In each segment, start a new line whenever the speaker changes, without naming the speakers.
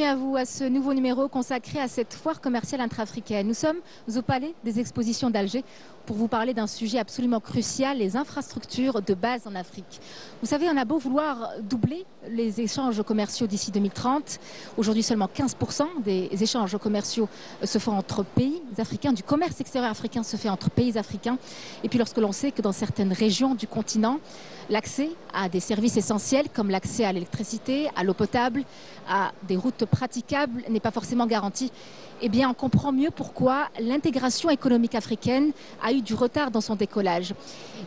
bienvenue à vous à ce nouveau numéro consacré à cette foire commerciale intra-africaine. Nous sommes au Palais des Expositions d'Alger pour vous parler d'un sujet absolument crucial, les infrastructures de base en Afrique. Vous savez, on a beau vouloir doubler les échanges commerciaux d'ici 2030. Aujourd'hui, seulement 15% des échanges commerciaux se font entre pays africains, du commerce extérieur africain se fait entre pays africains. Et puis lorsque l'on sait que dans certaines régions du continent, l'accès à des services essentiels comme l'accès à l'électricité, à l'eau potable, à des routes praticables n'est pas forcément garanti, eh bien on comprend mieux pourquoi l'intégration économique africaine a eu du retard dans son décollage.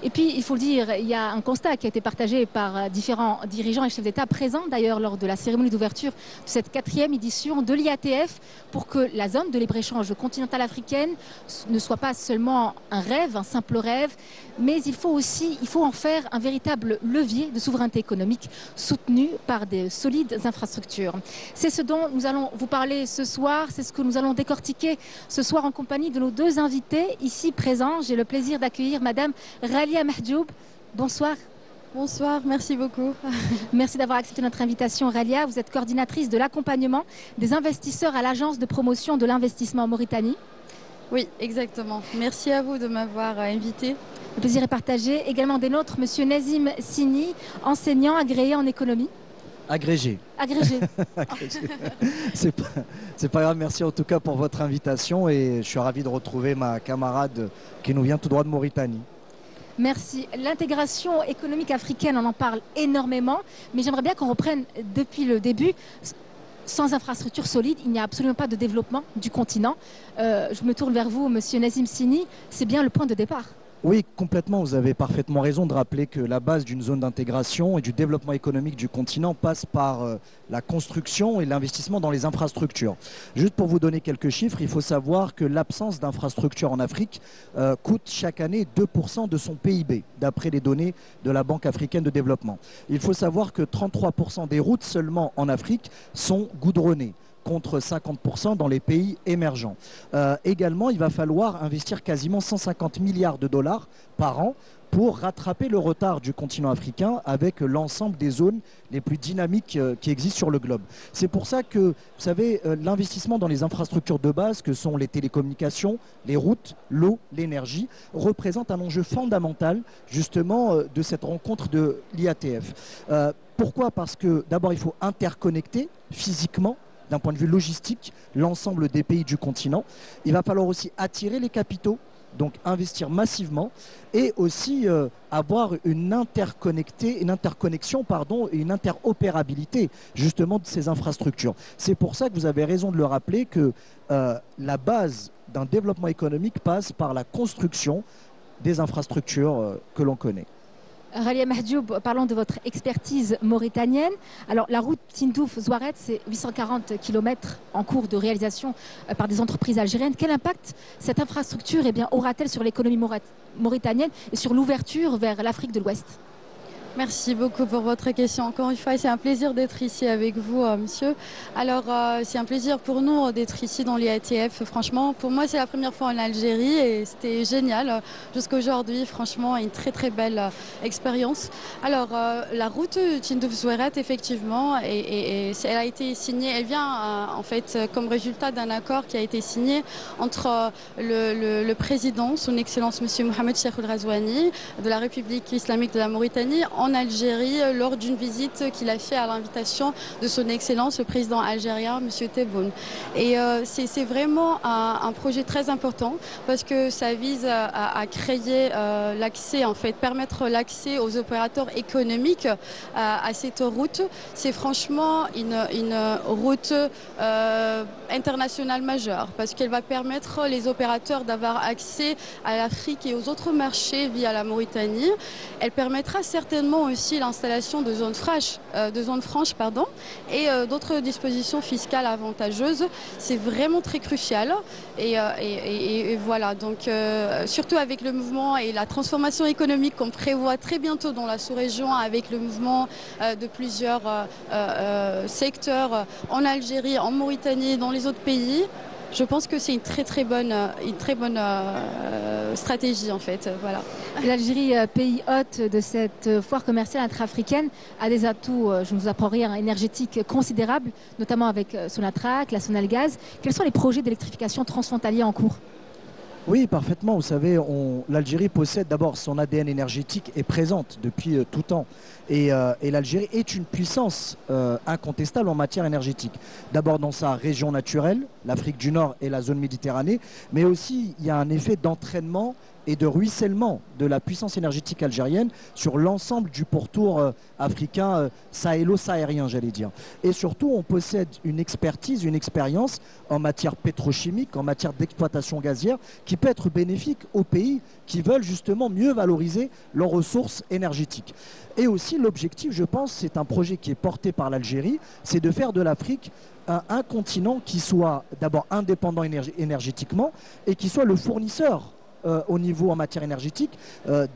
Et puis il faut le dire, il y a un constat qui a été partagé par différents dirigeants et chefs d'État présents d'ailleurs lors de la cérémonie d'ouverture de cette 4e édition de l'IATF pour que la zone de libre-échange continentale africaine ne soit pas seulement un rêve, un simple rêve, mais il faut en faire un véritable levier de souveraineté économique soutenu par des solides infrastructures. C'est ce dont nous allons vous parler ce soir, c'est ce que nous allons décortiquer ce soir en compagnie de nos deux invités ici présents. J'ai le plaisir d'accueillir Madame Ralia Mahjoub. Bonsoir.
Bonsoir, merci beaucoup.
Merci d'avoir accepté notre invitation, Ralia. Vous êtes coordinatrice de l'accompagnement des investisseurs à l'Agence de promotion de l'investissement en Mauritanie.
Oui, exactement. Merci à vous de m'avoir invité.
Le plaisir est partagé. Également des nôtres, Monsieur Nazim Sini, enseignant agréé en économie.
Agrégé.
Agrégé.
C'est pas grave, merci en tout cas pour votre invitation et je suis ravi de retrouver ma camarade qui nous vient tout droit de Mauritanie.
Merci. L'intégration économique africaine, on en parle énormément, mais j'aimerais bien qu'on reprenne depuis le début. Sans infrastructure solide, il n'y a absolument pas de développement du continent. Je me tourne vers vous, Monsieur Nazim Sini, c'est bien le point de départ.
Oui, complètement. Vous avez parfaitement raison de rappeler que la base d'une zone d'intégration et du développement économique du continent passe par la construction et l'investissement dans les infrastructures. Juste pour vous donner quelques chiffres, il faut savoir que l'absence d'infrastructures en Afrique coûte chaque année 2% de son PIB, d'après les données de la Banque africaine de développement. Il faut savoir que 33% des routes seulement en Afrique sont goudronnées, contre 50% dans les pays émergents. Également, il va falloir investir quasiment 150 milliards de dollars par an pour rattraper le retard du continent africain avec l'ensemble des zones les plus dynamiques qui existent sur le globe. C'est pour ça que, vous savez, l'investissement dans les infrastructures de base, que sont les télécommunications, les routes, l'eau, l'énergie, représente un enjeu fondamental justement de cette rencontre de l'IATF. Pourquoi ? Parce que d'abord, il faut interconnecter physiquement, d'un point de vue logistique, l'ensemble des pays du continent. Il va falloir aussi attirer les capitaux, donc investir massivement, et aussi avoir une interconnexion et une interopérabilité justement de ces infrastructures. C'est pour ça que vous avez raison de le rappeler que la base d'un développement économique passe par la construction des infrastructures que l'on connaît.
Ralia Mahjoub, parlons de votre expertise mauritanienne. Alors, la route Tindouf-Zouaret, c'est 840 km en cours de réalisation par des entreprises algériennes. Quel impact cette infrastructure aura-t-elle sur l'économie mauritanienne et sur l'ouverture vers l'Afrique de l'Ouest ?
Merci beaucoup pour votre question. Encore une fois, c'est un plaisir d'être ici avec vous, monsieur. Alors, c'est un plaisir pour nous d'être ici dans l'IATF. Franchement, pour moi, c'est la première fois en Algérie et c'était génial. Jusqu'à aujourd'hui, franchement, une très très belle expérience. Alors, la route Tindouf-Zouaret, effectivement, elle a été signée. Elle vient en fait comme résultat d'un accord qui a été signé entre le président, son Excellence, monsieur Mohamed Cheikh Ould Ghazouani, de la République islamique de la Mauritanie, en Algérie lors d'une visite qu'il a fait à l'invitation de son Excellence le président algérien M. Tebboune. Et c'est vraiment un projet très important parce que ça vise à créer l'accès, en fait, permettre l'accès aux opérateurs économiques à cette route. C'est franchement une route internationale majeure parce qu'elle va permettre les opérateurs d'avoir accès à l'Afrique et aux autres marchés via la Mauritanie. Elle permettra certainement aussi l'installation de zones franches, et d'autres dispositions fiscales avantageuses. C'est vraiment très crucial. Et voilà, donc surtout avec le mouvement et la transformation économique qu'on prévoit très bientôt dans la sous-région avec le mouvement de plusieurs secteurs en Algérie, en Mauritanie, dans les autres pays. Je pense que c'est une très bonne stratégie en fait. Voilà.
L'Algérie, pays hôte de cette foire commerciale intra-africaine, a des atouts, je ne vous apprends rien, énergétiques considérables, notamment avec Sonatrach, la Sonalgaz. Quels sont les projets d'électrification transfrontaliers en cours?
Oui, parfaitement. Vous savez, l'Algérie possède d'abord son ADN énergétique est présente depuis tout temps. Et l'Algérie est une puissance incontestable en matière énergétique. D'abord dans sa région naturelle, l'Afrique du Nord et la zone Méditerranée, mais aussi il y a un effet d'entraînement et de ruissellement de la puissance énergétique algérienne sur l'ensemble du pourtour africain sahélo-sahérien, j'allais dire. Et surtout, on possède une expertise, une expérience en matière pétrochimique, en matière d'exploitation gazière, qui peut être bénéfique aux pays qui veulent justement mieux valoriser leurs ressources énergétiques. Et aussi, l'objectif, je pense, c'est un projet qui est porté par l'Algérie, c'est de faire de l'Afrique un continent qui soit d'abord indépendant énergétiquement et qui soit le fournisseur au niveau en matière énergétique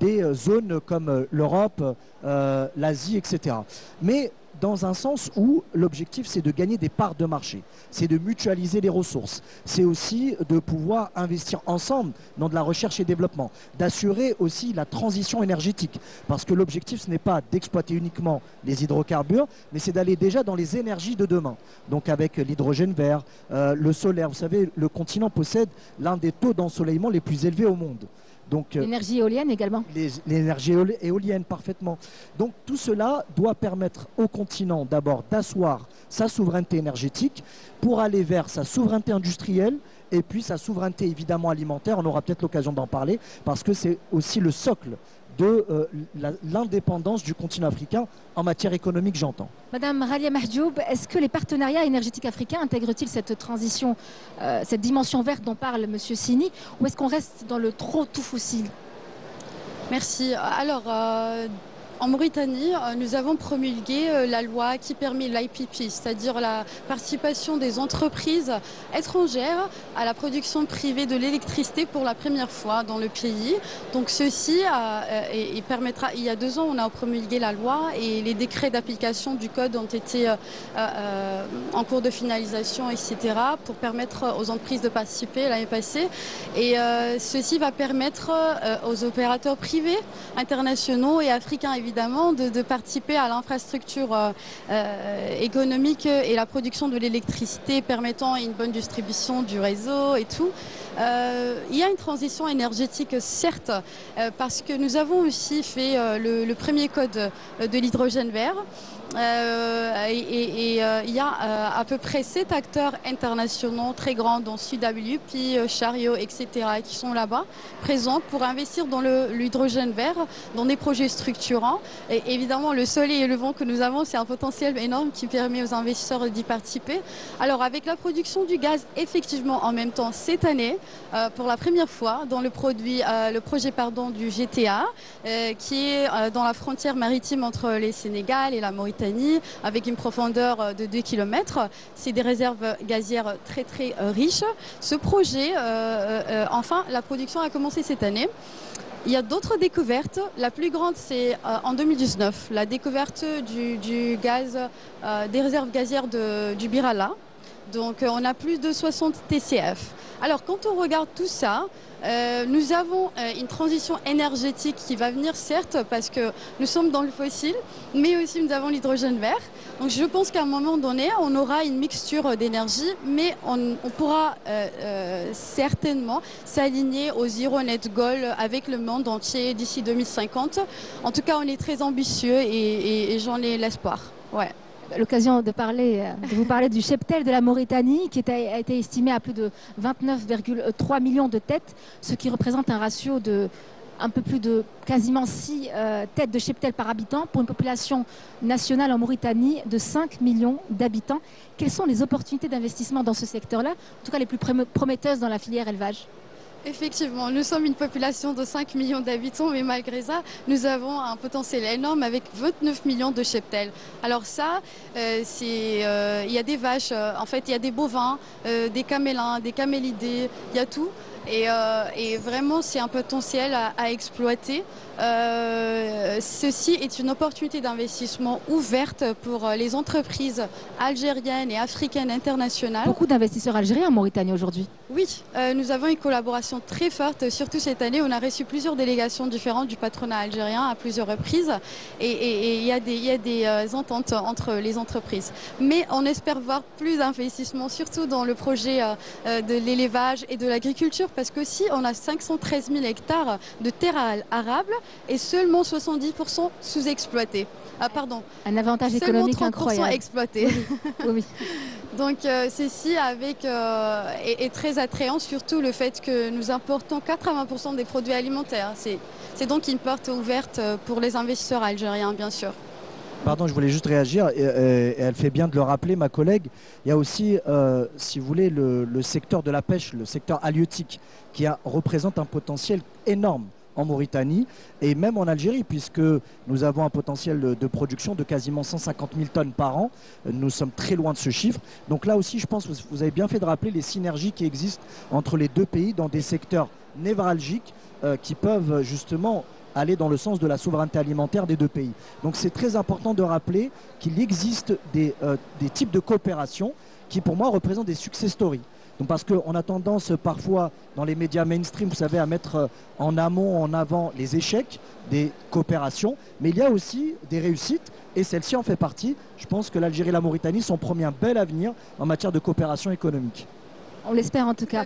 des zones comme l'Europe, l'Asie, etc. Mais dans un sens où l'objectif c'est de gagner des parts de marché, c'est de mutualiser les ressources, c'est aussi de pouvoir investir ensemble dans de la recherche et développement, d'assurer aussi la transition énergétique, parce que l'objectif ce n'est pas d'exploiter uniquement les hydrocarbures, mais c'est d'aller déjà dans les énergies de demain, donc avec l'hydrogène vert, le solaire. Vous savez, le continent possède l'un des taux d'ensoleillement les plus élevés au monde.
L'énergie éolienne également.
L'énergie éolienne, parfaitement. Donc tout cela doit permettre au continent d'abord d'asseoir sa souveraineté énergétique pour aller vers sa souveraineté industrielle et puis sa souveraineté évidemment alimentaire. On aura peut-être l'occasion d'en parler parce que c'est aussi le socle de l'indépendance du continent africain en matière économique, j'entends.
Madame Ralia Mahjoub, est-ce que les partenariats énergétiques africains intègrent-ils cette transition, cette dimension verte dont parle M. Sini, ou est-ce qu'on reste dans le trop tout fossile?
Merci. Alors, en Mauritanie, nous avons promulgué la loi qui permet l'IPP, c'est-à-dire la participation des entreprises étrangères à la production privée de l'électricité pour la première fois dans le pays. Donc ceci permettra, il y a 2 ans, on a promulgué la loi et les décrets d'application du code ont été en cours de finalisation, etc., pour permettre aux entreprises de participer l'année passée. Et ceci va permettre aux opérateurs privés, internationaux et africains, évidemment, de participer à l'infrastructure économique et la production de l'électricité permettant une bonne distribution du réseau et tout. Il y a une transition énergétique, certes, parce que nous avons aussi fait le premier code de l'hydrogène vert. Il y a à peu près 7 acteurs internationaux très grands, dont CW, puis Chariot, etc., qui sont là-bas, présents pour investir dans l'hydrogène vert, dans des projets structurants. Et évidemment, le soleil et le vent que nous avons, c'est un potentiel énorme qui permet aux investisseurs d'y participer. Alors, avec la production du gaz, effectivement, en même temps, cette année, pour la première fois, dans le projet du GTA, qui est dans la frontière maritime entre les Sénégal et la Mauritanie, avec une profondeur de 2 km. C'est des réserves gazières très riches. Ce projet, enfin, la production a commencé cette année. Il y a d'autres découvertes. La plus grande, c'est en 2019, la découverte du gaz, des réserves gazières du Birala. Donc on a plus de 60 TCF. Alors quand on regarde tout ça, nous avons une transition énergétique qui va venir, certes, parce que nous sommes dans le fossile, mais aussi nous avons l'hydrogène vert. Donc je pense qu'à un moment donné, on aura une mixture d'énergie, mais on pourra certainement s'aligner au Zero Net Goal avec le monde entier d'ici 2050. En tout cas, on est très ambitieux et j'en ai l'espoir. Ouais.
L'occasion de vous parler du cheptel de la Mauritanie qui a été estimé à plus de 29,3 millions de têtes, ce qui représente un ratio de un peu plus de quasiment 6 têtes de cheptel par habitant pour une population nationale en Mauritanie de 5 millions d'habitants. Quelles sont les opportunités d'investissement dans ce secteur-là, en tout cas les plus prometteuses dans la filière élevage?
Effectivement, nous sommes une population de 5 millions d'habitants, mais malgré ça, nous avons un potentiel énorme avec 29 millions de cheptels. Alors ça, il y a des vaches, en fait, il y a des bovins, des camélins, des camélidés, il y a tout. Et vraiment, c'est un potentiel à exploiter. Ceci est une opportunité d'investissement ouverte pour les entreprises algériennes et africaines internationales.
Beaucoup d'investisseurs algériens en Mauritanie aujourd'hui.
Oui, nous avons une collaboration très forte, surtout cette année. On a reçu plusieurs délégations différentes du patronat algérien à plusieurs reprises et il y a des ententes entre les entreprises. Mais on espère voir plus d'investissements, surtout dans le projet de l'élevage et de l'agriculture, parce qu'aussi on a 513 000 hectares de terres arables et seulement 70% sous-exploités. Ah, pardon.
Un avantage économique incroyable.
Exploité.
Oui, oui.
Donc ceci est très attrayant, surtout le fait que nous importons 80% des produits alimentaires. C'est donc une porte ouverte pour les investisseurs algériens, bien sûr.
Pardon, je voulais juste réagir, et elle fait bien de le rappeler, ma collègue. Il y a aussi, si vous voulez, le secteur de la pêche, le secteur halieutique, qui représente un potentiel énorme en Mauritanie et même en Algérie, puisque nous avons un potentiel de production de quasiment 150 000 tonnes par an. Nous sommes très loin de ce chiffre. Donc là aussi, je pense que vous avez bien fait de rappeler les synergies qui existent entre les deux pays dans des secteurs névralgiques qui peuvent justement aller dans le sens de la souveraineté alimentaire des deux pays. Donc c'est très important de rappeler qu'il existe des types de coopération qui pour moi représentent des success stories. Donc parce qu'on a tendance parfois dans les médias mainstream, vous savez, à mettre en amont, en avant les échecs des coopérations, mais il y a aussi des réussites et celle-ci en fait partie. Je pense que l'Algérie et la Mauritanie sont promis un bel avenir en matière de coopération économique.
On l'espère en tout cas.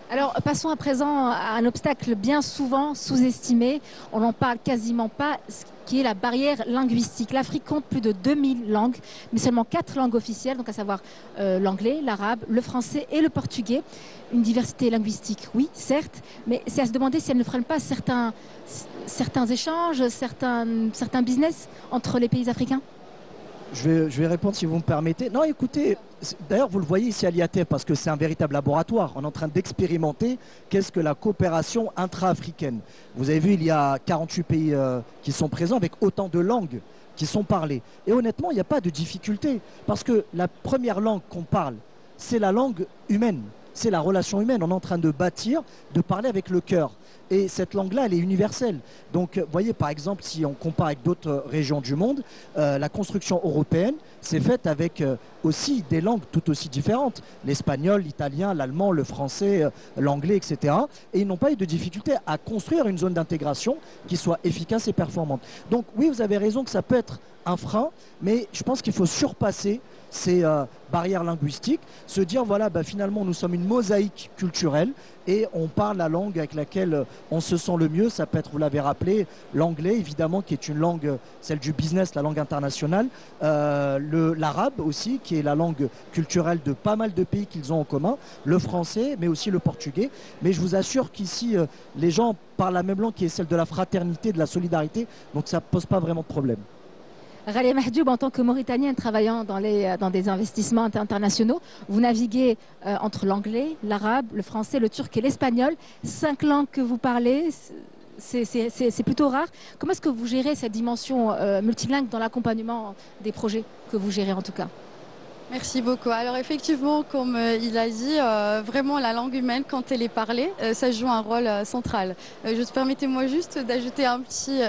Alors passons à présent à un obstacle bien souvent sous-estimé, on n'en parle quasiment pas, ce qui est la barrière linguistique. L'Afrique compte plus de 2000 langues, mais seulement 4 langues officielles, donc à savoir l'anglais, l'arabe, le français et le portugais. Une diversité linguistique, oui, certes, mais c'est à se demander si elle ne freine pas certains échanges, certains business entre les pays africains.
Je vais répondre si vous me permettez. Non, écoutez, d'ailleurs vous le voyez ici à l'IATF parce que c'est un véritable laboratoire. On est en train d'expérimenter qu'est-ce que la coopération intra-africaine. Vous avez vu, il y a 48 pays qui sont présents avec autant de langues qui sont parlées. Et honnêtement, il n'y a pas de difficulté parce que la première langue qu'on parle, c'est la langue humaine. C'est la relation humaine. On est en train de bâtir, de parler avec le cœur. Et cette langue-là, elle est universelle. Donc, vous voyez, par exemple, si on compare avec d'autres régions du monde, la construction européenne s'est faite avec aussi des langues tout aussi différentes. L'espagnol, l'italien, l'allemand, le français, l'anglais, etc. Et ils n'ont pas eu de difficulté à construire une zone d'intégration qui soit efficace et performante. Donc, oui, vous avez raison que ça peut être un frein, mais je pense qu'il faut surpasser ces barrières linguistiques, se dire voilà, finalement nous sommes une mosaïque culturelle et on parle la langue avec laquelle on se sent le mieux. Ça peut être, vous l'avez rappelé, l'anglais évidemment qui est une langue, celle du business, la langue internationale, l'arabe aussi qui est la langue culturelle de pas mal de pays qu'ils ont en commun, le français mais aussi le portugais. Mais je vous assure qu'ici les gens parlent la même langue qui est celle de la fraternité, de la solidarité, donc ça ne pose pas vraiment de problème.
Ralia Mahjoub, en tant que Mauritanienne travaillant dans des investissements internationaux, vous naviguez entre l'anglais, l'arabe, le français, le turc et l'espagnol. 5 langues que vous parlez, c'est plutôt rare. Comment est-ce que vous gérez cette dimension multilingue dans l'accompagnement des projets que vous gérez en tout cas ?
Merci beaucoup. Alors effectivement, comme il a dit, vraiment la langue humaine, quand elle est parlée, ça joue un rôle central. Permettez-moi juste d'ajouter un petit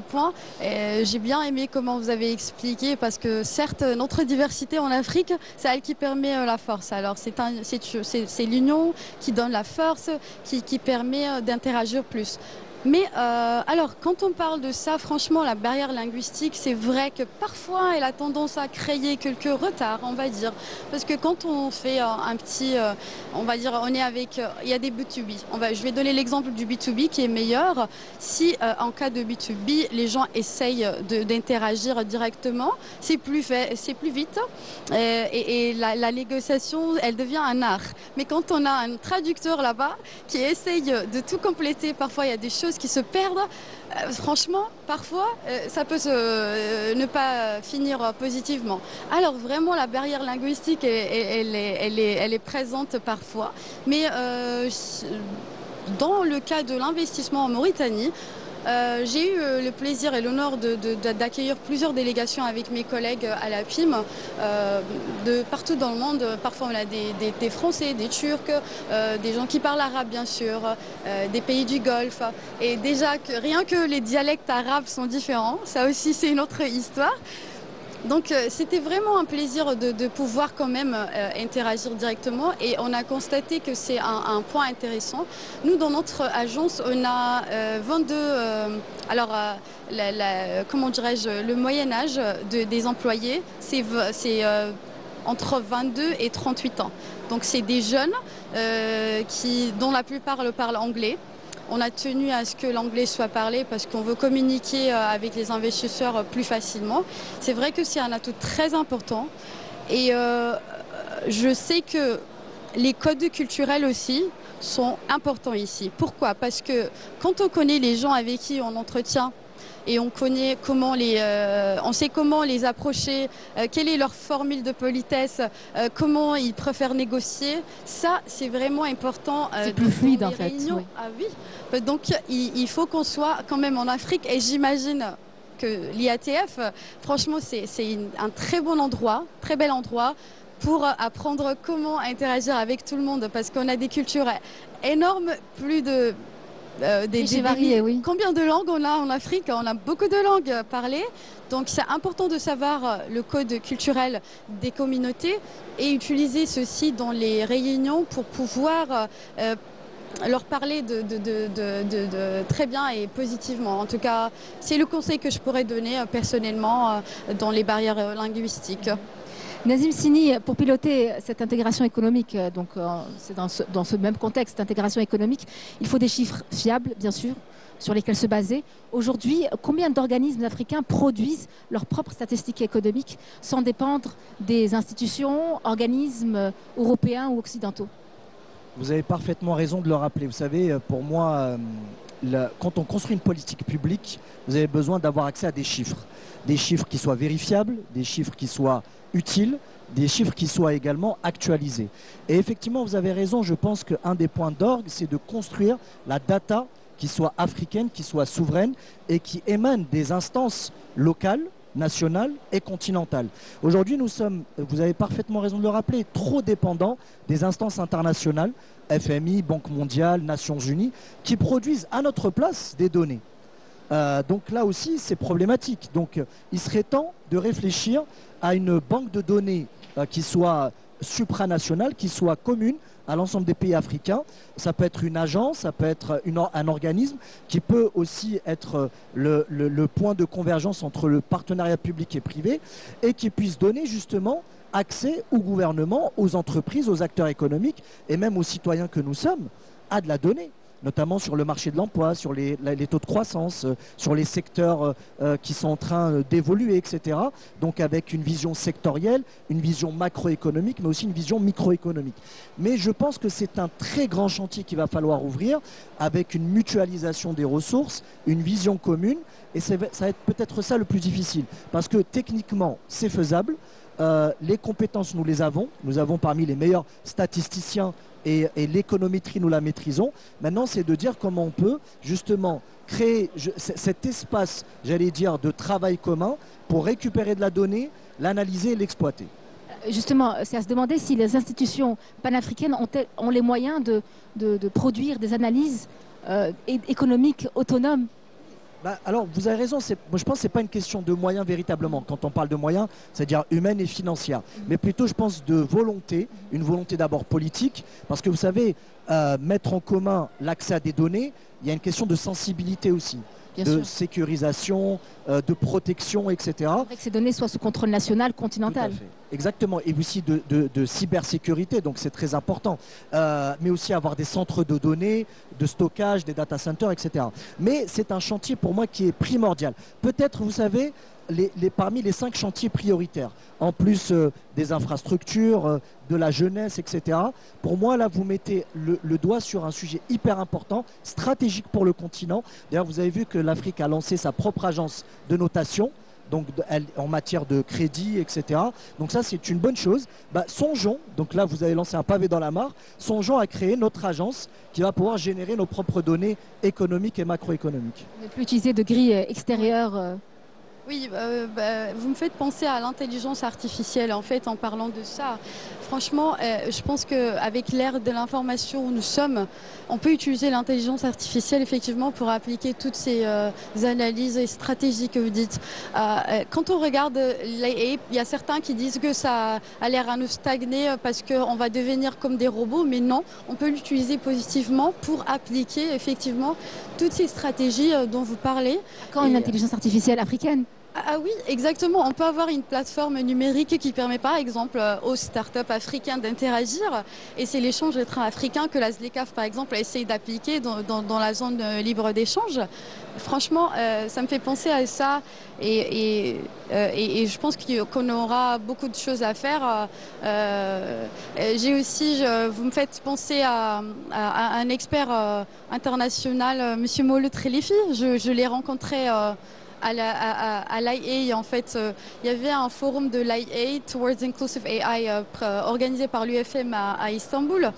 point. J'ai bien aimé comment vous avez expliqué, parce que certes, notre diversité en Afrique, c'est elle qui permet la force. Alors c'est l'union qui donne la force, qui permet d'interagir plus. Mais alors, quand on parle de ça, franchement, la barrière linguistique, c'est vrai que parfois, elle a tendance à créer quelques retards, on va dire. Parce que quand on fait un petit, on va dire, on est avec, il y a des B2B. Je vais donner l'exemple du B2B qui est meilleur. Si en cas de B2B, les gens essayent d'interagir directement, c'est plus vite. Et la négociation, elle devient un art. Mais quand on a un traducteur là-bas qui essaye de tout compléter, parfois il y a des choses qui se perdent, franchement, parfois, ça peut ne pas finir positivement. Alors vraiment, la barrière linguistique, elle est présente parfois. Mais dans le cas de l'investissement en Mauritanie, J'ai eu le plaisir et l'honneur d'accueillir plusieurs délégations avec mes collègues à la PIM de partout dans le monde. Parfois on a des Français, des Turcs, des gens qui parlent arabe bien sûr, des pays du Golfe. Et déjà, rien que les dialectes arabes sont différents, ça aussi c'est une autre histoire. Donc c'était vraiment un plaisir de pouvoir quand même interagir directement et on a constaté que c'est un point intéressant. Nous, dans notre agence, on a 22... comment dirais-je, le moyen âge des employés, c'est entre 22 et 38 ans. Donc c'est des jeunes dont la plupart le parlent anglais. On a tenu à ce que l'anglais soit parlé parce qu'on veut communiquer avec les investisseurs plus facilement. C'est vrai que c'est un atout très important et je sais que les codes culturels aussi sont importants ici. Pourquoi? Parce que quand on connaît les gens avec qui on entretient et on connaît comment on sait comment les approcher, quelle est leur formule de politesse, comment ils préfèrent négocier. Ça, c'est vraiment important.
C'est plus fluide en fait.
Oui. Ah oui. Donc, il faut qu'on soit quand même en Afrique et j'imagine que l'IATF, franchement, c'est un très bon endroit, très bel endroit pour apprendre comment interagir avec tout le monde parce qu'on a des cultures énormes, plus de...
varié, oui.
Combien de langues on a en Afrique? On a beaucoup de langues parlées. Donc c'est important de savoir le code culturel des communautés et utiliser ceci dans les réunions pour pouvoir leur parler de très bien et positivement. En tout cas, c'est le conseil que je pourrais donner personnellement dans les barrières linguistiques.
Nazim Sini, pour piloter cette intégration économique, donc c'est dans ce même contexte d'intégration économique, il faut des chiffres fiables, bien sûr, sur lesquels se baser. Aujourd'hui, combien d'organismes africains produisent leurs propres statistiques économiques sans dépendre des institutions, organismes européens ou occidentaux?
Vous avez parfaitement raison de le rappeler. Vous savez, pour moi, quand on construit une politique publique, vous avez besoin d'avoir accès à des chiffres qui soient vérifiables, des chiffres qui soient utiles, des chiffres qui soient également actualisés. Et effectivement, vous avez raison, je pense qu'un des points d'orgue, c'est de construire la data qui soit africaine, qui soit souveraine et qui émane des instances locales, nationales et continentales. Aujourd'hui, nous sommes, vous avez parfaitement raison de le rappeler, trop dépendants des instances internationales, FMI, Banque mondiale, Nations unies, qui produisent à notre place des données. Donc là aussi, c'est problématique. Donc il serait temps de réfléchir à une banque de données qui soit supranationale, qui soit commune à l'ensemble des pays africains. Ça peut être une agence, ça peut être un organisme qui peut aussi être le point de convergence entre le partenariat public et privé et qui puisse donner justement accès au gouvernement, aux entreprises, aux acteurs économiques et même aux citoyens que nous sommes à de la donnée, notamment sur le marché de l'emploi, sur les taux de croissance, sur les secteurs qui sont en train d'évoluer, etc. Donc avec une vision sectorielle, une vision macroéconomique, mais aussi une vision microéconomique. Mais je pense que c'est un très grand chantier qu'il va falloir ouvrir avec une mutualisation des ressources, une vision commune, et ça va être peut-être ça le plus difficile, parce que techniquement, c'est faisable. Les compétences, nous les avons. Nous avons parmi les meilleurs statisticiens et l'économétrie, nous la maîtrisons. Maintenant, c'est de dire comment on peut justement créer cet espace, j'allais dire, de travail commun pour récupérer de la donnée, l'analyser et l'exploiter.
Justement, c'est à se demander si les institutions panafricaines ont les moyens de produire des analyses économiques autonomes.
Alors, vous avez raison, moi, je pense que ce n'est pas une question de moyens véritablement. Quand on parle de moyens, c'est-à-dire humaine et financière. Mais plutôt, je pense, de volonté, une volonté d'abord politique. Parce que vous savez, mettre en commun l'accès à des données, il y a une question de sensibilité aussi. De sécurisation, de protection, etc. Il
faudrait que ces données soient sous contrôle national, continental.
Tout à fait. Exactement, et aussi de cybersécurité, donc c'est très important. Mais aussi avoir des centres de données, de stockage, des data centers, etc. Mais c'est un chantier pour moi qui est primordial. Peut-être, vous savez, parmi les 5 chantiers prioritaires, en plus des infrastructures, de la jeunesse, etc. Pour moi, là, vous mettez le doigt sur un sujet hyper important, stratégique pour le continent. D'ailleurs, vous avez vu que l'Afrique a lancé sa propre agence de notation. donc en matière de crédit, etc. Donc ça, c'est une bonne chose. Songeons, donc là, vous avez lancé un pavé dans la mare, songeons à créer notre agence qui va pouvoir générer nos propres données économiques et macroéconomiques.
Ne plus utiliser de grille extérieure.
Oui, vous me faites penser à l'intelligence artificielle, en fait, en parlant de ça. Franchement, je pense qu'avec l'ère de l'information où nous sommes, on peut utiliser l'intelligence artificielle, effectivement, pour appliquer toutes ces analyses et stratégies que vous dites. Quand on regarde l'AI, il y a certains qui disent que ça a l'air à nous stagner parce qu'on va devenir comme des robots, mais non, on peut l'utiliser positivement pour appliquer, effectivement, toutes ces stratégies dont vous parlez.
Quand une intelligence artificielle africaine?
Ah oui, exactement. On peut avoir une plateforme numérique qui permet par exemple aux startups africaines d'interagir. Et c'est l'échange de trains africains que la ZLECAf par exemple essaye d'appliquer dans la zone libre d'échange. Franchement, ça me fait penser à ça et je pense qu'on aura beaucoup de choses à faire. J'ai aussi, vous me faites penser à un expert international, Monsieur Maulud Khelifi. Je l'ai rencontré à l'IA, en fait, il y avait un forum de l'IA, Towards Inclusive AI, organisé par l'UFM à Istanbul.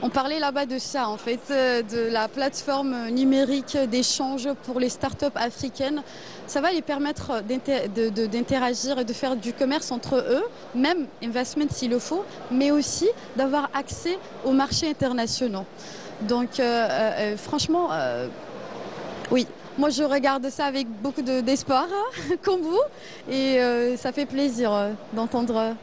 On parlait là-bas de ça, en fait, de la plateforme numérique d'échange pour les startups africaines. Ça va les permettre d'interagir et de faire du commerce entre eux, même investment s'il le faut, mais aussi d'avoir accès aux marchés internationaux. Donc, franchement, oui. Moi, je regarde ça avec beaucoup d'espoir, comme vous, et ça fait plaisir d'entendre.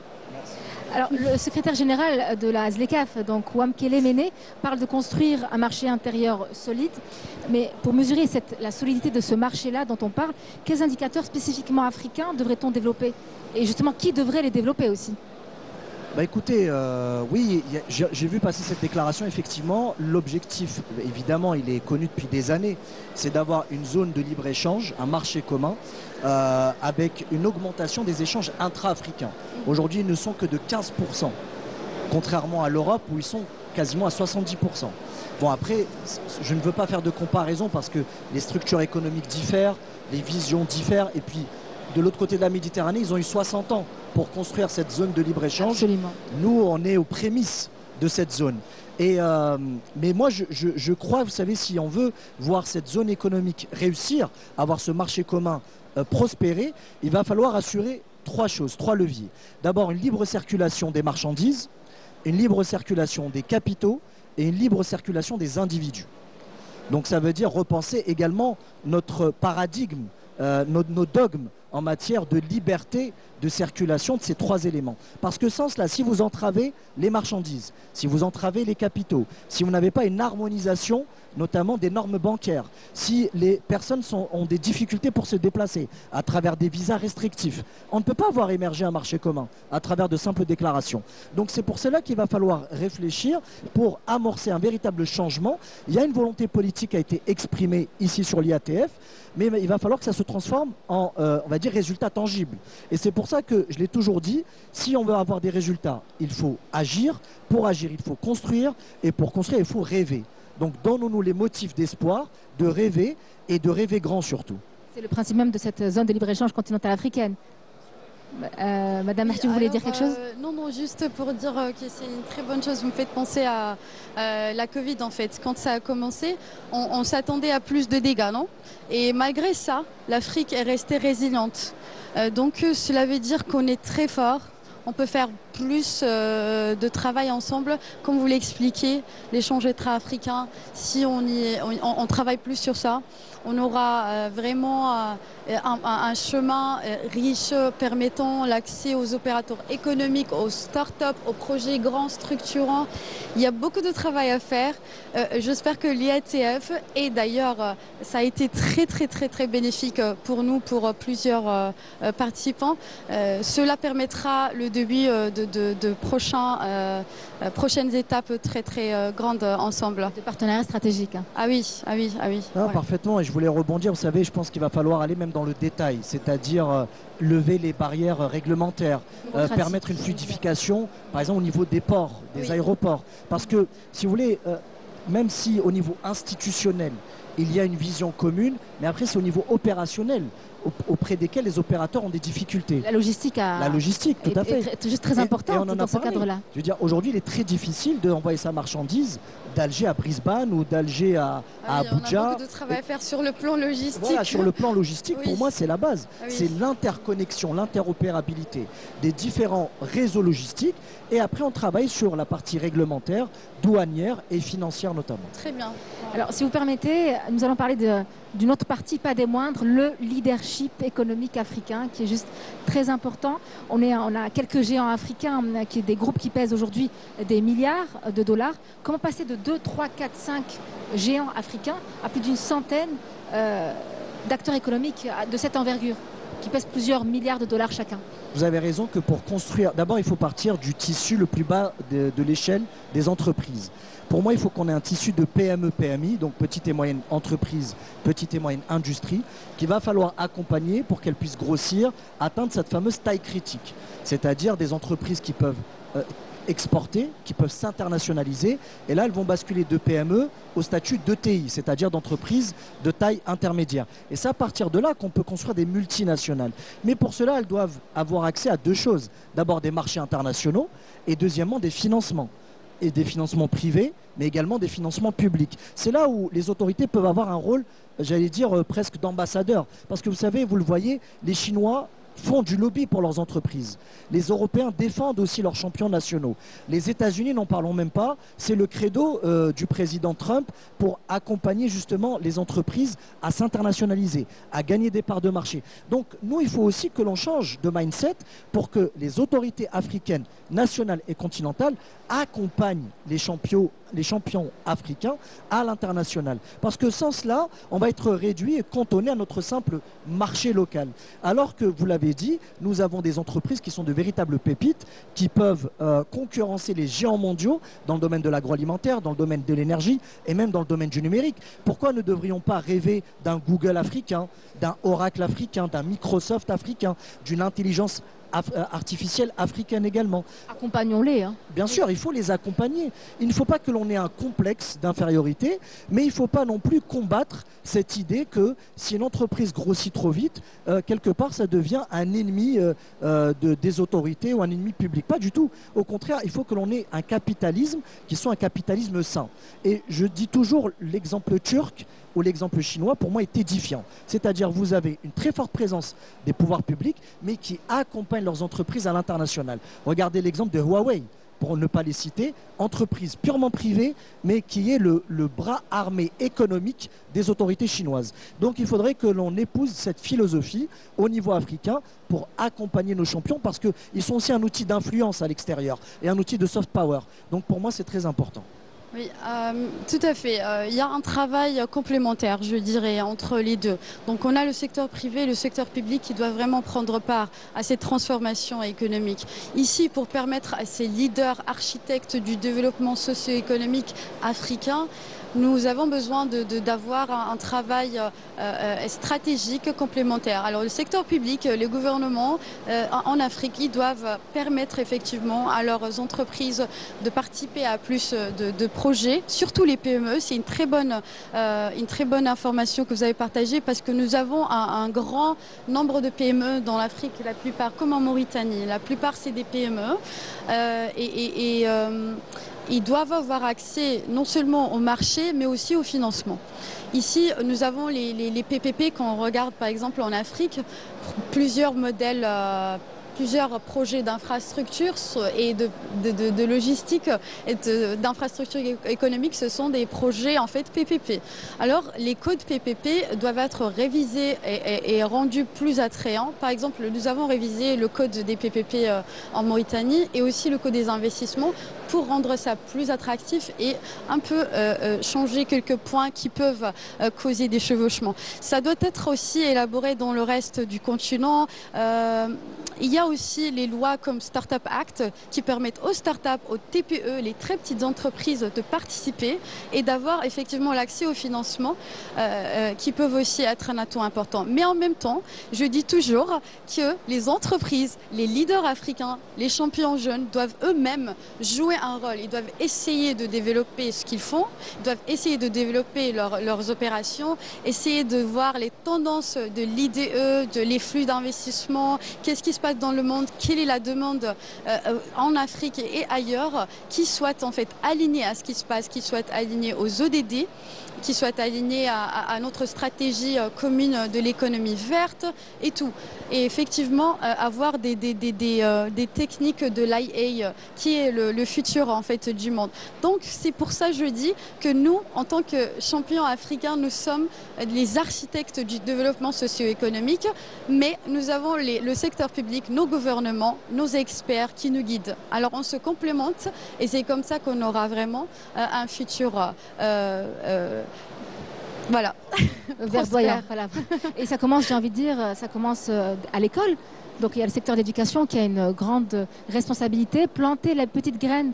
Alors, le secrétaire général de la ZLECAf, donc Wamkele Mene, parle de construire un marché intérieur solide. Mais pour mesurer la solidité de ce marché-là dont on parle, quels indicateurs spécifiquement africains devrait-on développer? Et justement, qui devrait les développer aussi?
Écoutez, oui, j'ai vu passer cette déclaration, effectivement. L'objectif, évidemment, il est connu depuis des années, c'est d'avoir une zone de libre-échange, un marché commun, avec une augmentation des échanges intra-africains. Aujourd'hui, ils ne sont que de 15%, contrairement à l'Europe où ils sont quasiment à 70%. Bon, après, je ne veux pas faire de comparaison parce que les structures économiques diffèrent, les visions diffèrent, et puis de l'autre côté de la Méditerranée, ils ont eu 60 ans pour construire cette zone de libre-échange.
Absolument.
Nous, on est aux prémices de cette zone. Mais moi, je crois, vous savez, si on veut voir cette zone économique réussir, avoir ce marché commun prospérer, il va falloir assurer trois choses, trois leviers. D'abord, une libre circulation des marchandises, une libre circulation des capitaux et une libre circulation des individus. Donc ça veut dire repenser également notre paradigme, nos dogmes en matière de liberté de circulation de ces trois éléments. Parce que sans cela, si vous entravez les marchandises, si vous entravez les capitaux, si vous n'avez pas une harmonisation, notamment des normes bancaires, si les personnes ont des difficultés pour se déplacer à travers des visas restrictifs, on ne peut pas voir émerger un marché commun à travers de simples déclarations. Donc c'est pour cela qu'il va falloir réfléchir pour amorcer un véritable changement. Il y a une volonté politique qui a été exprimée ici sur l'IATF, mais il va falloir que ça se transforme en, on va dire, résultats tangibles. Et c'est pour ça que je l'ai toujours dit, si on veut avoir des résultats, il faut agir. Pour agir, il faut construire. Et pour construire, il faut rêver. Donc donnons-nous les motifs d'espoir, de rêver et de rêver grand surtout.
C'est le principe même de cette zone de libre-échange continentale africaine. Madame Mahdi, vous voulez dire quelque chose?
Non, juste pour dire que c'est une très bonne chose. Vous me faites penser à la Covid en fait. Quand ça a commencé, on s'attendait à plus de dégâts, non? Et malgré ça, l'Afrique est restée résiliente. Donc cela veut dire qu'on est très fort. On peut faire plus de travail ensemble. Comme vous l'expliquez, l'échange intra-africain, si on travaille plus sur ça, on aura vraiment un chemin riche permettant l'accès aux opérateurs économiques, aux start-up, aux projets grands structurants. Il y a beaucoup de travail à faire. J'espère que l'IATF, et d'ailleurs ça a été très bénéfique pour nous, pour plusieurs participants, cela permettra le début de prochaines étapes très grandes ensemble.
De partenariat stratégique. Hein.
Ah oui.
Non,
Ouais.
Parfaitement, et je voulais rebondir, vous savez, je pense qu'il va falloir aller même dans le détail, c'est-à-dire lever les barrières réglementaires, permettre une fluidification, par exemple au niveau des ports, des aéroports. Parce que, si vous voulez, même si au niveau institutionnel, il y a une vision commune, mais après c'est au niveau opérationnel. auprès desquels les opérateurs ont des difficultés.
La logistique,
tout à fait.
Est juste très importante dans ce cadre-là.
Je veux dire, aujourd'hui, il est très difficile d'envoyer sa marchandise d'Alger à Brisbane ou d'Alger à Abuja.
On a beaucoup de travail à faire sur le plan logistique.
Voilà, sur le plan logistique, pour moi, c'est la base.
Oui.
C'est l'interconnexion, l'interopérabilité des différents réseaux logistiques. Et après, on travaille sur la partie réglementaire, douanière et financière notamment.
Très bien.
Alors, si vous permettez, nous allons parler d'une autre partie, pas des moindres, le leadership économique africain, qui est juste très important. On a quelques géants africains, des groupes qui pèsent aujourd'hui des milliards de dollars. Comment passer de 2, 3, 4, 5 géants africains à plus d'une centaine d'acteurs économiques de cette envergure, qui pèsent plusieurs milliards de dollars chacun?
Vous avez raison que pour construire, d'abord il faut partir du tissu le plus bas de l'échelle des entreprises. Pour moi, il faut qu'on ait un tissu de PME, PMI, donc petite et moyenne entreprise, petite et moyenne industrie, qu'il va falloir accompagner pour qu'elles puissent grossir, atteindre cette fameuse taille critique. C'est-à-dire des entreprises qui peuvent exporter, qui peuvent s'internationaliser. Et là, elles vont basculer de PME au statut d'ETI, c'est-à-dire d'entreprise de taille intermédiaire. Et c'est à partir de là qu'on peut construire des multinationales. Mais pour cela, elles doivent avoir accès à deux choses. D'abord, des marchés internationaux et deuxièmement, des financements. Et des financements privés, mais également des financements publics. C'est là où les autorités peuvent avoir un rôle, j'allais dire, presque d'ambassadeur. Parce que vous savez, vous le voyez, les Chinois font du lobby pour leurs entreprises. Les Européens défendent aussi leurs champions nationaux. Les États-Unis, n'en parlons même pas, c'est le credo du président Trump pour accompagner justement les entreprises à s'internationaliser, à gagner des parts de marché. Donc nous, il faut aussi que l'on change de mindset pour que les autorités africaines, nationales et continentales accompagnent les champions africains à l'international. Parce que sans cela, on va être réduit et cantonné à notre simple marché local. Alors que, vous l'avez dit, nous avons des entreprises qui sont de véritables pépites, qui peuvent concurrencer les géants mondiaux dans le domaine de l'agroalimentaire, dans le domaine de l'énergie et même dans le domaine du numérique. Pourquoi ne devrions pas rêver d'un Google africain, d'un Oracle africain, d'un Microsoft africain, d'une intelligence artificielle africaine également?
Accompagnons-les.
Bien sûr, il faut les accompagner. Il ne faut pas que l'on ait un complexe d'infériorité, mais il ne faut pas non plus combattre cette idée que si une entreprise grossit trop vite, quelque part ça devient un ennemi des autorités ou un ennemi public. Pas du tout. Au contraire, il faut que l'on ait un capitalisme qui soit un capitalisme sain. Et je dis toujours l'exemple turc ou l'exemple chinois, pour moi, est édifiant. C'est-à-dire, vous avez une très forte présence des pouvoirs publics, mais qui accompagnent leurs entreprises à l'international. Regardez l'exemple de Huawei, pour ne pas les citer, entreprise purement privée, mais qui est le bras armé économique des autorités chinoises. Donc, il faudrait que l'on épouse cette philosophie au niveau africain pour accompagner nos champions, parce qu'ils sont aussi un outil d'influence à l'extérieur et un outil de soft power. Donc, pour moi, c'est très important.
Oui, tout à fait. Il y a un travail complémentaire, je dirais, entre les deux. Donc on a le secteur privé et le secteur public qui doivent vraiment prendre part à cette transformation économique. Ici, pour permettre à ces leaders architectes du développement socio-économique africain, nous avons besoin d'avoir un travail stratégique complémentaire. Alors le secteur public, les gouvernements en Afrique, ils doivent permettre effectivement à leurs entreprises de participer à plus de projets, surtout les PME. C'est une très bonne information que vous avez partagée, parce que nous avons un grand nombre de PME dans l'Afrique, la plupart comme en Mauritanie. La plupart c'est des PME ils doivent avoir accès non seulement au marché, mais aussi au financement. Ici, nous avons les PPP, quand on regarde par exemple en Afrique, plusieurs modèles, plusieurs projets d'infrastructures et de logistique et d'infrastructures économiques, ce sont des projets en fait PPP. Alors les codes PPP doivent être révisés et rendus plus attrayants. Par exemple, nous avons révisé le code des PPP en Mauritanie et aussi le code des investissements pour rendre ça plus attractif et un peu changer quelques points qui peuvent causer des chevauchements. Ça doit être aussi élaboré dans le reste du continent. il y a aussi les lois comme Startup Act qui permettent aux startups, aux TPE, les très petites entreprises de participer et d'avoir effectivement l'accès au financement qui peuvent aussi être un atout important. Mais en même temps, je dis toujours que les entreprises, les leaders africains, les champions jeunes doivent eux-mêmes jouer un rôle. Ils doivent essayer de développer ce qu'ils font, ils doivent essayer de développer leurs opérations, essayer de voir les tendances de l'IDE, de les flux d'investissement, qu'est-ce qui se passe dans le monde, quelle est la demande en Afrique et ailleurs, qui soit en fait aligné à ce qui se passe, qui soit aligné aux ODD, qui soit aligné à notre stratégie commune de l'économie verte et tout. Et effectivement, avoir des techniques de l'IA qui est le futur en fait du monde. Donc c'est pour ça que je dis que nous, en tant que champions africains, nous sommes les architectes du développement socio-économique, mais nous avons le secteur public, nos gouvernements, nos experts qui nous guident. Alors on se complémente et c'est comme ça qu'on aura vraiment un futur voilà.
Verdoyant, voilà. Et ça commence, j'ai envie de dire, ça commence à l'école. Donc il y a le secteur de l'éducation qui a une grande responsabilité, planter la petite graine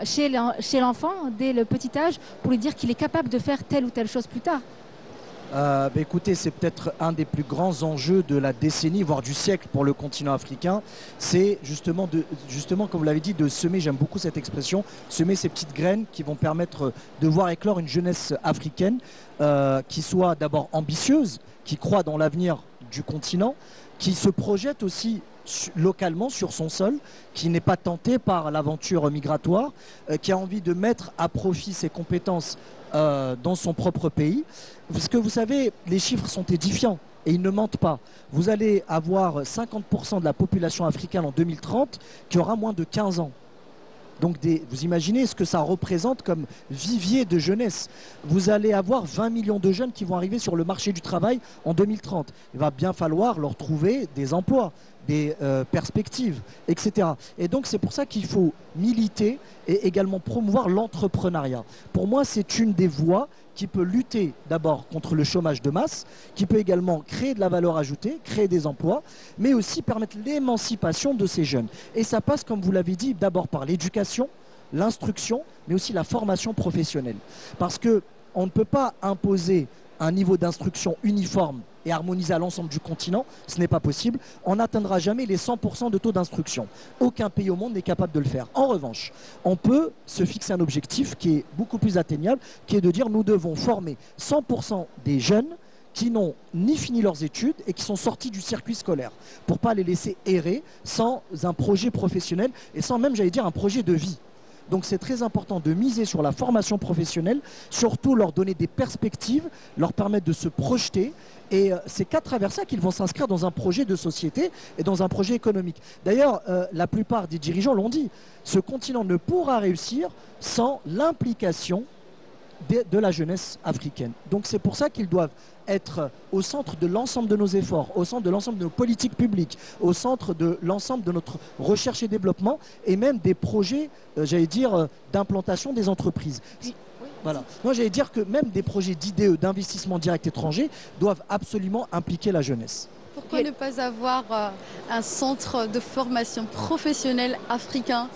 chez l'enfant dès le petit âge pour lui dire qu'il est capable de faire telle ou telle chose plus tard.
Écoutez, c'est peut-être un des plus grands enjeux de la décennie, voire du siècle pour le continent africain. C'est justement, comme vous l'avez dit, de semer, j'aime beaucoup cette expression, semer ces petites graines qui vont permettre de voir éclore une jeunesse africaine qui soit d'abord ambitieuse, qui croit dans l'avenir du continent, qui se projette aussi localement sur son sol, qui n'est pas tenté par l'aventure migratoire, qui a envie de mettre à profit ses compétences dans son propre pays. Parce que vous savez, les chiffres sont édifiants et ils ne mentent pas. Vous allez avoir 50% de la population africaine en 2030 qui aura moins de 15 ans. Donc vous imaginez ce que ça représente comme vivier de jeunesse. Vous allez avoir 20 millions de jeunes qui vont arriver sur le marché du travail en 2030. Il va bien falloir leur trouver des emplois, des perspectives, etc. Et donc c'est pour ça qu'il faut militer et également promouvoir l'entrepreneuriat. Pour moi, c'est une des voies qui peut lutter d'abord contre le chômage de masse, qui peut également créer de la valeur ajoutée, créer des emplois, mais aussi permettre l'émancipation de ces jeunes. Et ça passe, comme vous l'avez dit, d'abord par l'éducation, l'instruction, mais aussi la formation professionnelle. Parce qu'on ne peut pas imposer un niveau d'instruction uniforme et harmonisé à l'ensemble du continent, ce n'est pas possible. On n'atteindra jamais les 100% de taux d'instruction. Aucun pays au monde n'est capable de le faire. En revanche, on peut se fixer un objectif qui est beaucoup plus atteignable, qui est de dire nous devons former 100% des jeunes qui n'ont ni fini leurs études et qui sont sortis du circuit scolaire, pour ne pas les laisser errer sans un projet professionnel et sans même, j'allais dire, un projet de vie. Donc c'est très important de miser sur la formation professionnelle, surtout leur donner des perspectives, leur permettre de se projeter. Et c'est qu'à travers ça qu'ils vont s'inscrire dans un projet de société et dans un projet économique. D'ailleurs, la plupart des dirigeants l'ont dit, ce continent ne pourra réussir sans l'implication de la jeunesse africaine. Donc c'est pour ça qu'ils doivent être au centre de l'ensemble de nos efforts, au centre de l'ensemble de nos politiques publiques, au centre de l'ensemble de notre recherche et développement et même des projets, j'allais dire, d'implantation des entreprises. Voilà. Moi, j'allais dire que même des projets d'IDE, d'investissement direct étranger, doivent absolument impliquer la jeunesse.
Pourquoi ne pas avoir un centre de formation professionnelle africain ?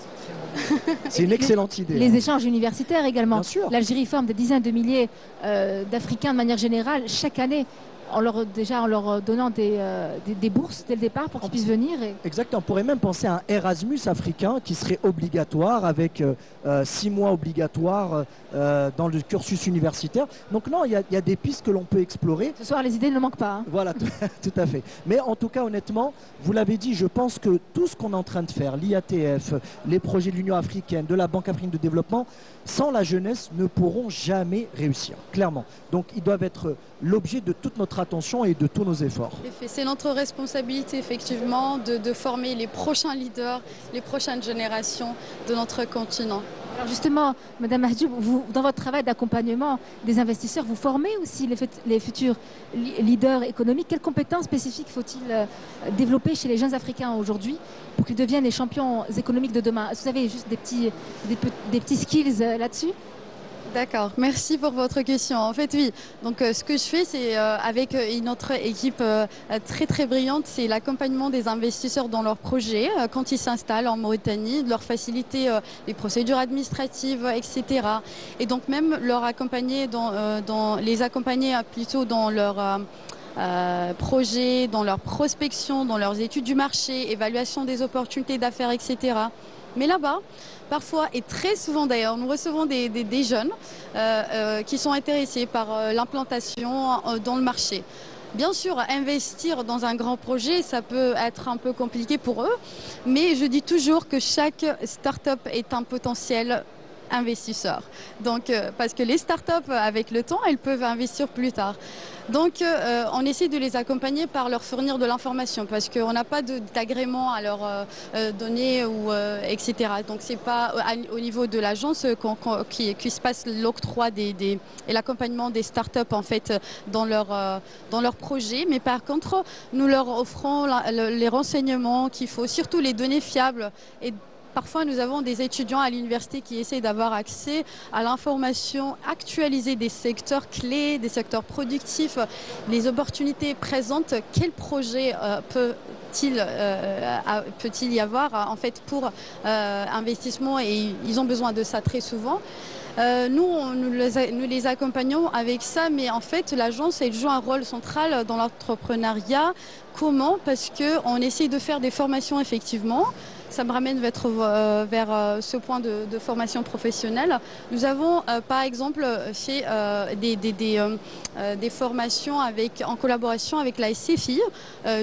C'est une excellente idée.
Les échanges universitaires également.
Bien sûr.
L'Algérie forme des dizaines de milliers d'Africains de manière générale chaque année. En leur donnant des bourses dès le départ pour qu'ils puissent venir.
Exactement, on pourrait même penser à un Erasmus africain qui serait obligatoire avec 6 mois obligatoires dans le cursus universitaire. Donc non, il y a des pistes que l'on peut explorer.
Ce soir, les idées ne manquent pas. Hein.
Voilà, tout à fait. Mais en tout cas, honnêtement, vous l'avez dit, je pense que tout ce qu'on est en train de faire, l'IATF, les projets de l'Union africaine, de la Banque africaine de développement, sans la jeunesse, ne pourront jamais réussir, clairement. Donc ils doivent être l'objet de toute notre attention et de tous nos efforts.
C'est notre responsabilité, effectivement, de former les prochains leaders, les prochaines générations de notre continent.
Alors justement, Madame Mahjoub, vous, dans votre travail d'accompagnement des investisseurs, vous formez aussi les futurs leaders économiques. Quelles compétences spécifiques faut-il développer chez les jeunes Africains aujourd'hui pour qu'ils deviennent les champions économiques de demain? Est-ce que vous avez juste des petits skills là-dessus?
D'accord, merci pour votre question. En fait, oui. Donc, ce que je fais, c'est avec une autre équipe très très brillante, c'est l'accompagnement des investisseurs dans leurs projets quand ils s'installent en Mauritanie, de leur faciliter les procédures administratives, etc. Et donc même leur accompagner les accompagner plutôt dans leur projets, dans leur prospection, dans leurs études du marché, évaluation des opportunités d'affaires, etc. Mais là-bas, parfois et très souvent d'ailleurs, nous recevons des jeunes qui sont intéressés par l'implantation dans le marché. Bien sûr, investir dans un grand projet, ça peut être un peu compliqué pour eux, mais je dis toujours que chaque start-up est un potentiel investisseurs. Donc, parce que les startups, avec le temps, elles peuvent investir plus tard. Donc, on essaie de les accompagner par leur fournir de l'information parce qu'on n'a pas d'agrément à leur donner, etc. Donc, c'est pas au niveau de l'agence qui se passe l'octroi et l'accompagnement des startups en fait dans leur projet. Mais par contre, nous leur offrons les renseignements qu'il faut, surtout les données fiables. Et parfois, nous avons des étudiants à l'université qui essaient d'avoir accès à l'information actualisée des secteurs clés, des secteurs productifs, les opportunités présentes. Quel projet peut-il y avoir en fait pour investissement, et ils ont besoin de ça très souvent. Nous les accompagnons avec ça, mais en fait, l'agence, elle joue un rôle central dans l'entrepreneuriat. Comment? Parce qu'on essaie de faire des formations, effectivement. Ça me ramène vers ce point de formation professionnelle. Nous avons, par exemple, fait des formations en collaboration avec la SCFI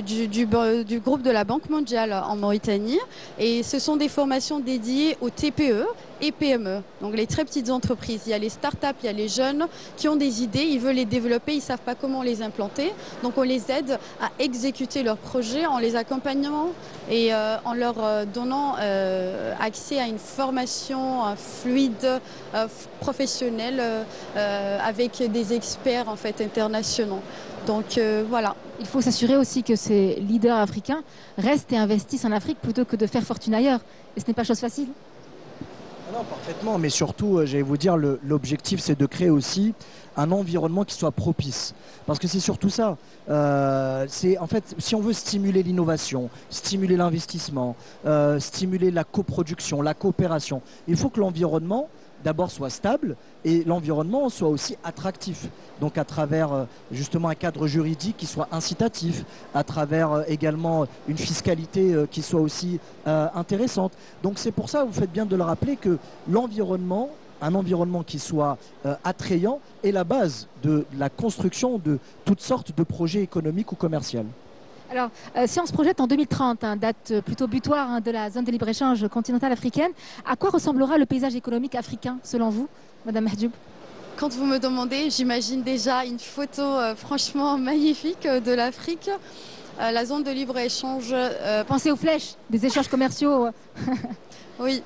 du groupe de la Banque mondiale en Mauritanie. Et ce sont des formations dédiées aux TPE et PME, donc les très petites entreprises. Il y a les startups, il y a les jeunes qui ont des idées, ils veulent les développer, ils ne savent pas comment les implanter. Donc on les aide à exécuter leurs projets en les accompagnant et en leur donnant accès à une formation fluide, professionnelle, avec des experts en fait internationaux. Donc voilà.
Il faut s'assurer aussi que ces leaders africains restent et investissent en Afrique plutôt que de faire fortune ailleurs. Et ce n'est pas chose facile.
Non, parfaitement, mais surtout, j'allais vous dire, l'objectif, c'est de créer aussi un environnement qui soit propice. Parce que c'est surtout ça. En fait, si on veut stimuler l'innovation, stimuler l'investissement, stimuler la coproduction, la coopération, il faut que l'environnement, d'abord, soit stable et l'environnement soit aussi attractif. Donc à travers justement un cadre juridique qui soit incitatif, à travers également une fiscalité qui soit aussi intéressante. Donc c'est pour ça, vous faites bien de le rappeler, que l'environnement, un environnement qui soit attrayant, est la base de la construction de toutes sortes de projets économiques ou commerciaux.
Alors, si on se projette en 2030, date plutôt butoir de la zone de libre-échange continentale africaine, à quoi ressemblera le paysage économique africain, selon vous, Madame Mahjoub?
Quand vous me demandez, j'imagine déjà une photo franchement magnifique de l'Afrique. La zone de libre-échange...
Pensez aux flèches, des échanges commerciaux.
Oui,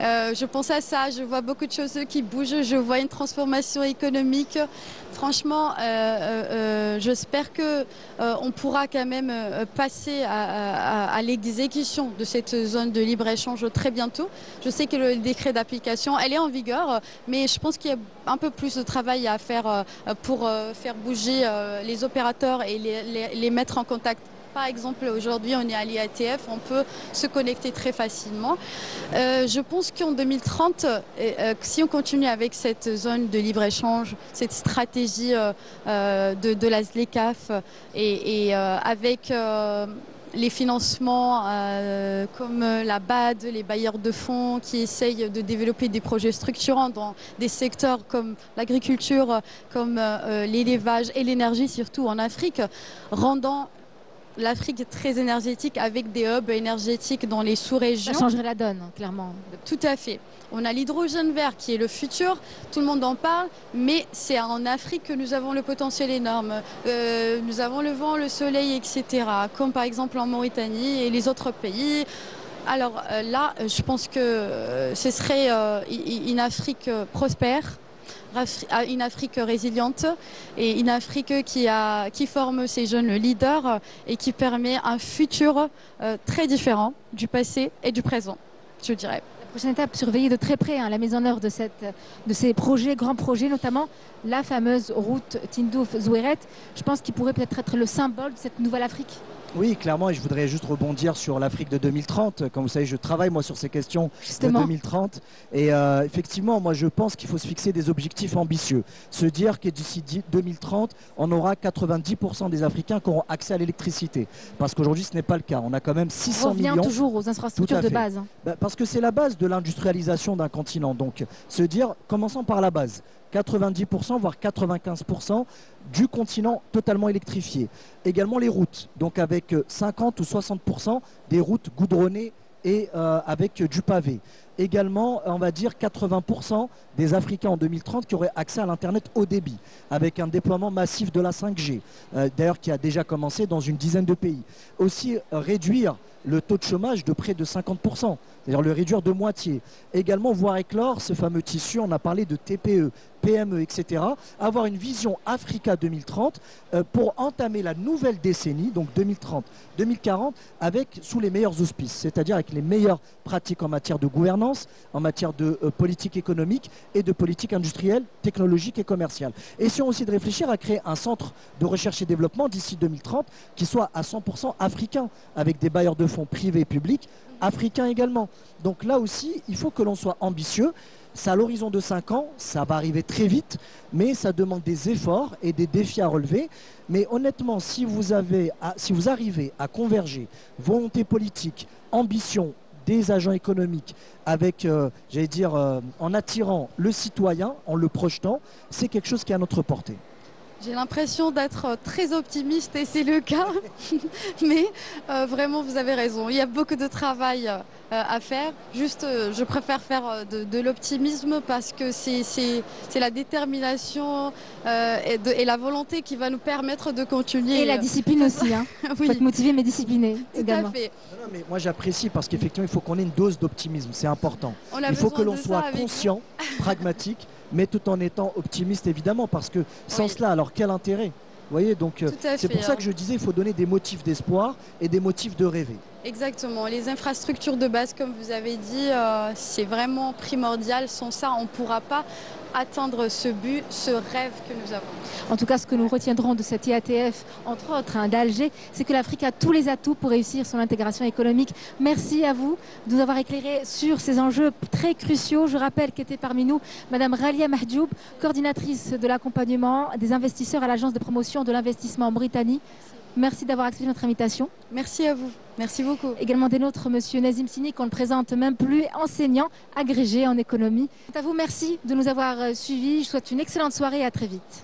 je pense à ça, je vois beaucoup de choses qui bougent, je vois une transformation économique. Franchement, j'espère qu'on pourra quand même passer à l'exécution de cette zone de libre-échange très bientôt. Je sais que le décret d'application, elle est en vigueur, mais je pense qu'il y a un peu plus de travail à faire pour faire bouger les opérateurs et les mettre en contact. Par exemple, aujourd'hui, on est à l'IATF, on peut se connecter très facilement. Je pense qu'en 2030, si on continue avec cette zone de libre-échange, cette stratégie de la ZLECAf et avec les financements comme la BAD, les bailleurs de fonds qui essayent de développer des projets structurants dans des secteurs comme l'agriculture, comme l'élevage et l'énergie, surtout en Afrique, rendant l'Afrique est très énergétique avec des hubs énergétiques dans les sous-régions.
Ça changerait la donne, clairement.
Tout à fait. On a l'hydrogène vert qui est le futur, tout le monde en parle, mais c'est en Afrique que nous avons le potentiel énorme. Nous avons le vent, le soleil, etc. Comme par exemple en Mauritanie et les autres pays. Alors là, je pense que ce serait une Afrique prospère, une Afrique résiliente et une Afrique qui forme ces jeunes leaders et qui permet un futur très différent du passé et du présent, je dirais.
Prochaine étape, surveiller de très près la mise en œuvre de ces projets, grands projets, notamment la fameuse route Tindouf-Zouéret. Je pense qu'il pourrait peut-être être le symbole de cette nouvelle Afrique.
Oui, clairement, et je voudrais juste rebondir sur l'Afrique de 2030. Comme vous savez, je travaille moi sur ces questions
Justement.
de 2030. Et effectivement, moi je pense qu'il faut se fixer des objectifs ambitieux. Se dire que d'ici 2030, on aura 90% des Africains qui auront accès à l'électricité. Parce qu'aujourd'hui, ce n'est pas le cas. On a quand même 600 millions.
On revient toujours aux infrastructures de base.
Parce que c'est la base de l'industrialisation d'un continent. Donc, se dire, commençons par la base. 90% voire 95% du continent totalement électrifié. Également les routes, donc avec 50 ou 60% des routes goudronnées et avec du pavé. Également, on va dire 80% des Africains en 2030 qui auraient accès à l'Internet haut débit, avec un déploiement massif de la 5G, d'ailleurs qui a déjà commencé dans une dizaine de pays. Aussi réduire le taux de chômage de près de 50%, c'est-à-dire le réduire de moitié. Également voir éclore ce fameux tissu, on a parlé de TPE, PME, etc. Avoir une vision Africa 2030 pour entamer la nouvelle décennie, donc 2030-2040, sous les meilleurs auspices, c'est-à-dire avec les meilleures pratiques en matière de gouvernance, en matière de politique économique et de politique industrielle, technologique et commerciale. Essayons aussi de réfléchir à créer un centre de recherche et développement d'ici 2030 qui soit à 100% africain, avec des bailleurs de fonds privés et publics, africains également. Donc là aussi, il faut que l'on soit ambitieux. C'est à l'horizon de 5 ans, ça va arriver très vite, mais ça demande des efforts et des défis à relever. Mais honnêtement, si vous arrivez à converger volonté politique, ambition des agents économiques, avec, j'allais dire, en attirant le citoyen, en le projetant, c'est quelque chose qui est à notre portée.
J'ai l'impression d'être très optimiste et c'est le cas, mais vraiment vous avez raison. Il y a beaucoup de travail à faire. Juste, je préfère faire de l'optimisme parce que c'est la détermination et la volonté qui va nous permettre de continuer.
Et la discipline aussi. Hein.
Oui.
Il faut être motivé mais discipliné également.
Tout à fait.
Non, mais moi j'apprécie parce qu'effectivement il faut qu'on ait une dose d'optimisme, c'est important. Il faut que l'on soit conscient, pragmatique, mais tout en étant optimiste évidemment, parce que sans cela, alors quel intérêt? Vous voyez, donc c'est pour ça que je disais il faut donner des motifs d'espoir et des motifs de rêver.
Exactement, les infrastructures de base, comme vous avez dit, c'est vraiment primordial. Sans ça, on ne pourra pas atteindre ce but, ce rêve que nous avons.
En tout cas, ce que nous retiendrons de cette IATF, entre autres d'Alger, c'est que l'Afrique a tous les atouts pour réussir son intégration économique. Merci à vous de nous avoir éclairé sur ces enjeux très cruciaux. Je rappelle qu'était parmi nous Madame Ralia Mahjoub, coordinatrice de l'accompagnement des investisseurs à l'Agence de promotion de l'investissement en Britannie. Merci d'avoir accepté notre invitation.
Merci à vous. Merci beaucoup.
Également des nôtres, Monsieur Nazim Sini, qu'on ne présente même plus, enseignant agrégé en économie. À vous, merci de nous avoir suivis. Je vous souhaite une excellente soirée et à très vite.